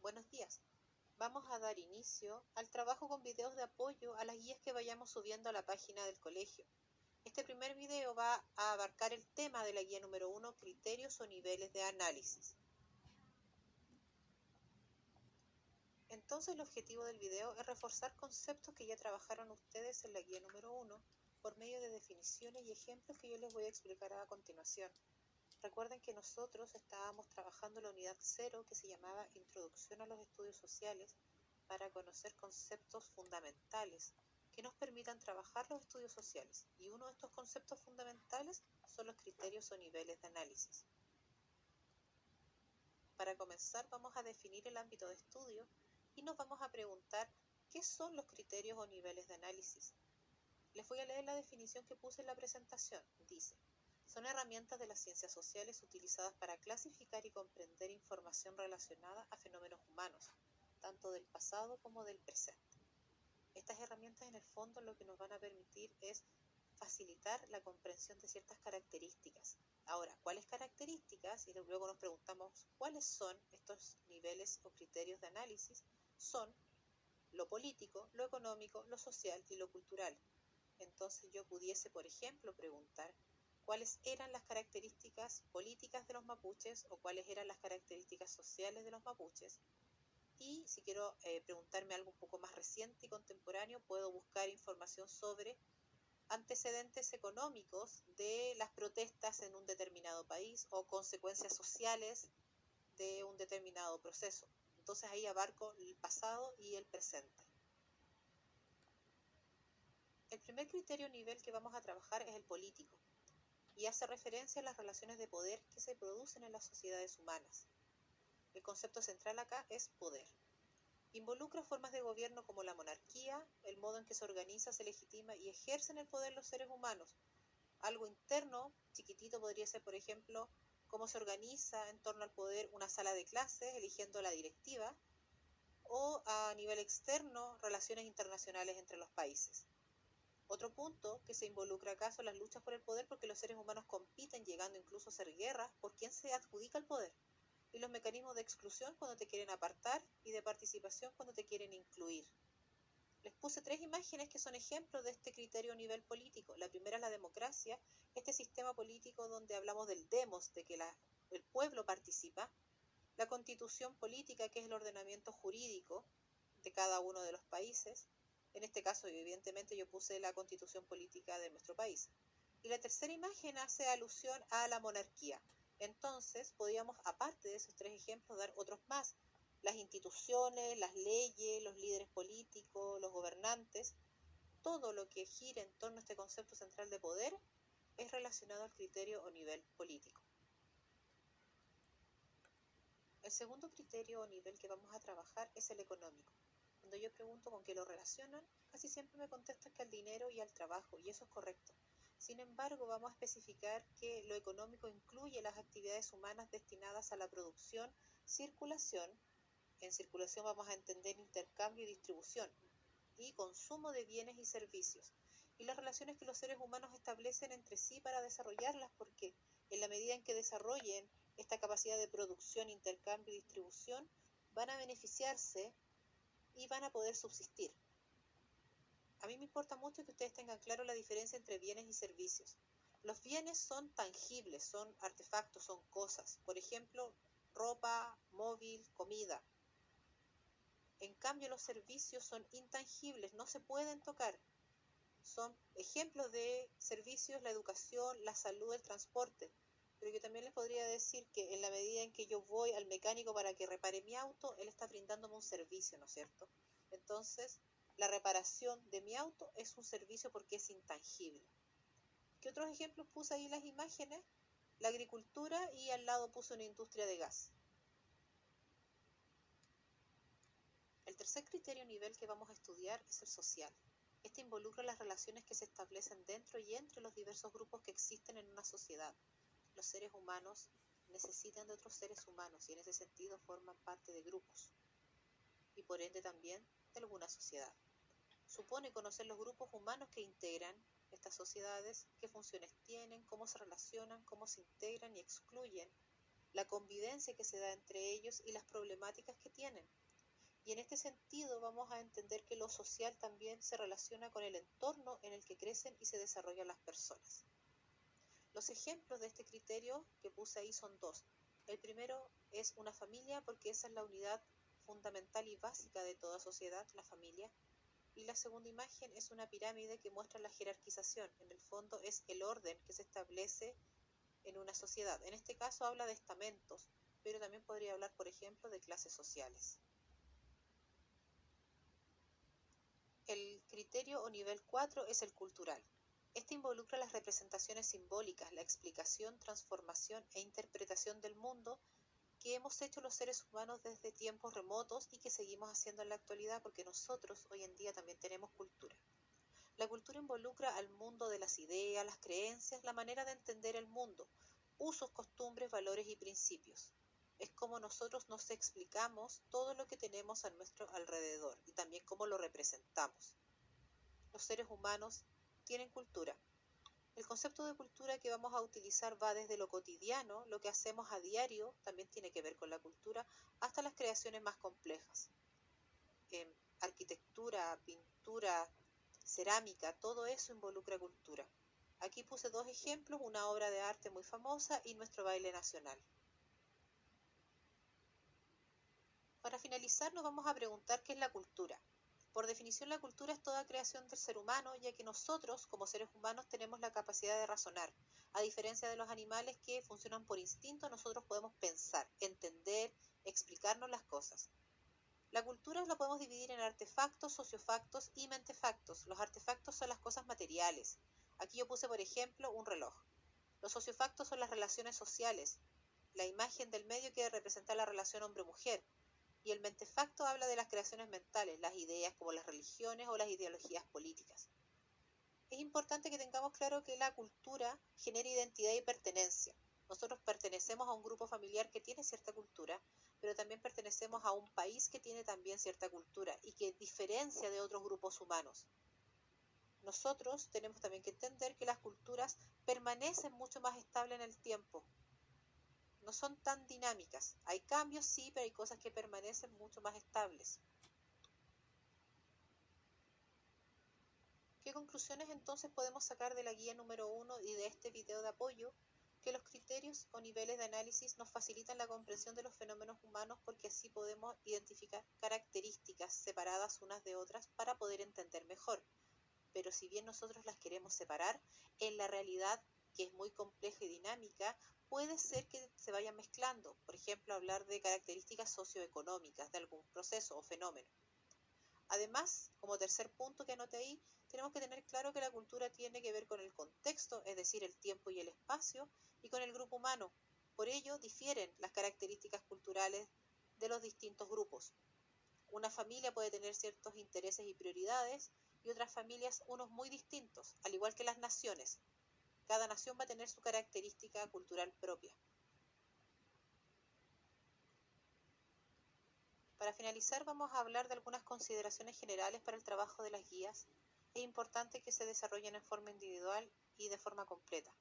Buenos días. Vamos a dar inicio al trabajo con videos de apoyo a las guías que vayamos subiendo a la página del colegio. Este primer video va a abarcar el tema de la guía número 1, criterios o niveles de análisis. Entonces el objetivo del video es reforzar conceptos que ya trabajaron ustedes en la guía número 1 por medio de definiciones y ejemplos que yo les voy a explicar a continuación. Recuerden que nosotros estábamos trabajando la unidad 0 que se llamaba Introducción a los Estudios Sociales para conocer conceptos fundamentales que nos permitan trabajar los estudios sociales. Y uno de estos conceptos fundamentales son los criterios o niveles de análisis. Para comenzar vamos a definir el ámbito de estudio y nos vamos a preguntar ¿qué son los criterios o niveles de análisis? Les voy a leer la definición que puse en la presentación. Dice: son herramientas de las ciencias sociales utilizadas para clasificar y comprender información relacionada a fenómenos humanos, tanto del pasado como del presente. Estas herramientas en el fondo lo que nos van a permitir es facilitar la comprensión de ciertas características. Ahora, ¿cuáles características? Y luego nos preguntamos cuáles son estos niveles o criterios de análisis. Son lo político, lo económico, lo social y lo cultural. Entonces yo pudiese, por ejemplo, preguntar cuáles eran las características políticas de los mapuches o cuáles eran las características sociales de los mapuches. Y si quiero preguntarme algo un poco más reciente y contemporáneo, puedo buscar información sobre antecedentes económicos de las protestas en un determinado país o consecuencias sociales de un determinado proceso. Entonces ahí abarco el pasado y el presente. El primer criterio o nivel que vamos a trabajar es el político y hace referencia a las relaciones de poder que se producen en las sociedades humanas. El concepto central acá es poder. Involucra formas de gobierno como la monarquía, el modo en que se organiza, se legitima y ejercen el poder los seres humanos. Algo interno, chiquitito, podría ser, por ejemplo, cómo se organiza en torno al poder una sala de clases, eligiendo la directiva, o a nivel externo, relaciones internacionales entre los países. Otro punto que se involucra acá son las luchas por el poder, porque los seres humanos compiten, llegando incluso a hacer guerras por quién se adjudica el poder. Y los mecanismos de exclusión cuando te quieren apartar y de participación cuando te quieren incluir. Les puse 3 imágenes que son ejemplos de este criterio a nivel político. La primera es la democracia, este sistema político donde hablamos del demos, de que el pueblo participa. La constitución política, que es el ordenamiento jurídico de cada uno de los países. En este caso, evidentemente, yo puse la constitución política de nuestro país. Y la tercera imagen hace alusión a la monarquía. Entonces, podríamos, aparte de esos 3 ejemplos, dar otros más. Las instituciones, las leyes, los líderes políticos, los gobernantes, todo lo que gira en torno a este concepto central de poder es relacionado al criterio o nivel político. El segundo criterio o nivel que vamos a trabajar es el económico. Cuando yo pregunto con qué lo relacionan, casi siempre me contestan que al dinero y al trabajo, y eso es correcto. Sin embargo, vamos a especificar que lo económico incluye las actividades humanas destinadas a la producción, circulación. En circulación vamos a entender intercambio y distribución, y consumo de bienes y servicios, y las relaciones que los seres humanos establecen entre sí para desarrollarlas, porque en la medida en que desarrollen esta capacidad de producción, intercambio y distribución, van a beneficiarse y van a poder subsistir. A mí me importa mucho que ustedes tengan claro la diferencia entre bienes y servicios. Los bienes son tangibles, son artefactos, son cosas. Por ejemplo, ropa, móvil, comida. En cambio, los servicios son intangibles, no se pueden tocar. Son ejemplos de servicios, la educación, la salud, el transporte. Pero yo también les podría decir que en la medida en que yo voy al mecánico para que repare mi auto, él está brindándome un servicio, ¿no es cierto? Entonces, la reparación de mi auto es un servicio porque es intangible. ¿Qué otros ejemplos puse ahí en las imágenes? La agricultura, y al lado puse una industria de gas. El tercer criterio nivel que vamos a estudiar es el social. Este involucra las relaciones que se establecen dentro y entre los diversos grupos que existen en una sociedad. Los seres humanos necesitan de otros seres humanos y en ese sentido forman parte de grupos y por ende también de alguna sociedad. Supone conocer los grupos humanos que integran estas sociedades, qué funciones tienen, cómo se relacionan, cómo se integran y excluyen, la convivencia que se da entre ellos y las problemáticas que tienen. Y en este sentido vamos a entender que lo social también se relaciona con el entorno en el que crecen y se desarrollan las personas. Los ejemplos de este criterio que puse ahí son dos. El primero es una familia, porque esa es la unidad fundamental y básica de toda sociedad, la familia. Y la segunda imagen es una pirámide que muestra la jerarquización. En el fondo es el orden que se establece en una sociedad. En este caso habla de estamentos, pero también podría hablar, por ejemplo, de clases sociales. El criterio o nivel 4 es el cultural. Este involucra las representaciones simbólicas, la explicación, transformación e interpretación del mundo que hemos hecho los seres humanos desde tiempos remotos y que seguimos haciendo en la actualidad, porque nosotros hoy en día también tenemos cultura. La cultura involucra al mundo de las ideas, las creencias, la manera de entender el mundo, usos, costumbres, valores y principios. Es como nosotros nos explicamos todo lo que tenemos a nuestro alrededor y también cómo lo representamos. Los seres humanos tienen cultura. El concepto de cultura que vamos a utilizar va desde lo cotidiano, lo que hacemos a diario, también tiene que ver con la cultura, hasta las creaciones más complejas. Arquitectura, pintura, cerámica, todo eso involucra cultura. Aquí puse dos ejemplos, una obra de arte muy famosa y nuestro baile nacional. Para finalizar, nos vamos a preguntar qué es la cultura. Por definición, la cultura es toda creación del ser humano, ya que nosotros, como seres humanos, tenemos la capacidad de razonar. A diferencia de los animales que funcionan por instinto, nosotros podemos pensar, entender, explicarnos las cosas. La cultura la podemos dividir en artefactos, sociofactos y mentefactos. Los artefactos son las cosas materiales. Aquí yo puse, por ejemplo, un reloj. Los sociofactos son las relaciones sociales, la imagen del medio que representa la relación hombre-mujer. Y el mentefacto habla de las creaciones mentales, las ideas como las religiones o las ideologías políticas. Es importante que tengamos claro que la cultura genera identidad y pertenencia. Nosotros pertenecemos a un grupo familiar que tiene cierta cultura, pero también pertenecemos a un país que tiene también cierta cultura y que diferencia de otros grupos humanos. Nosotros tenemos también que entender que las culturas permanecen mucho más estables en el tiempo. No son tan dinámicas. Hay cambios, sí, pero hay cosas que permanecen mucho más estables. ¿Qué conclusiones entonces podemos sacar de la guía número 1 y de este video de apoyo? Que los criterios o niveles de análisis nos facilitan la comprensión de los fenómenos humanos porque así podemos identificar características separadas unas de otras para poder entender mejor. Pero si bien nosotros las queremos separar, en la realidad, que es muy compleja y dinámica, puede ser que se vayan mezclando. Por ejemplo, hablar de características socioeconómicas de algún proceso o fenómeno. Además, como tercer punto que anoté ahí, tenemos que tener claro que la cultura tiene que ver con el contexto, es decir, el tiempo y el espacio, y con el grupo humano. Por ello, difieren las características culturales de los distintos grupos. Una familia puede tener ciertos intereses y prioridades y otras familias unos muy distintos, al igual que las naciones. Cada nación va a tener su característica cultural propia. Para finalizar, vamos a hablar de algunas consideraciones generales para el trabajo de las guías. Es importante que se desarrollen en forma individual y de forma completa.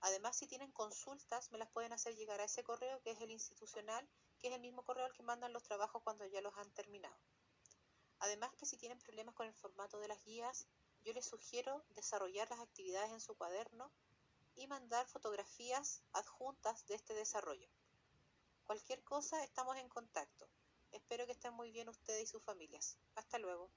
Además, si tienen consultas, me las pueden hacer llegar a ese correo que es el institucional, que es el mismo correo al que mandan los trabajos cuando ya los han terminado. Además, que si tienen problemas con el formato de las guías, yo les sugiero desarrollar las actividades en su cuaderno y mandar fotografías adjuntas de este desarrollo. Cualquier cosa, estamos en contacto. Espero que estén muy bien ustedes y sus familias. Hasta luego.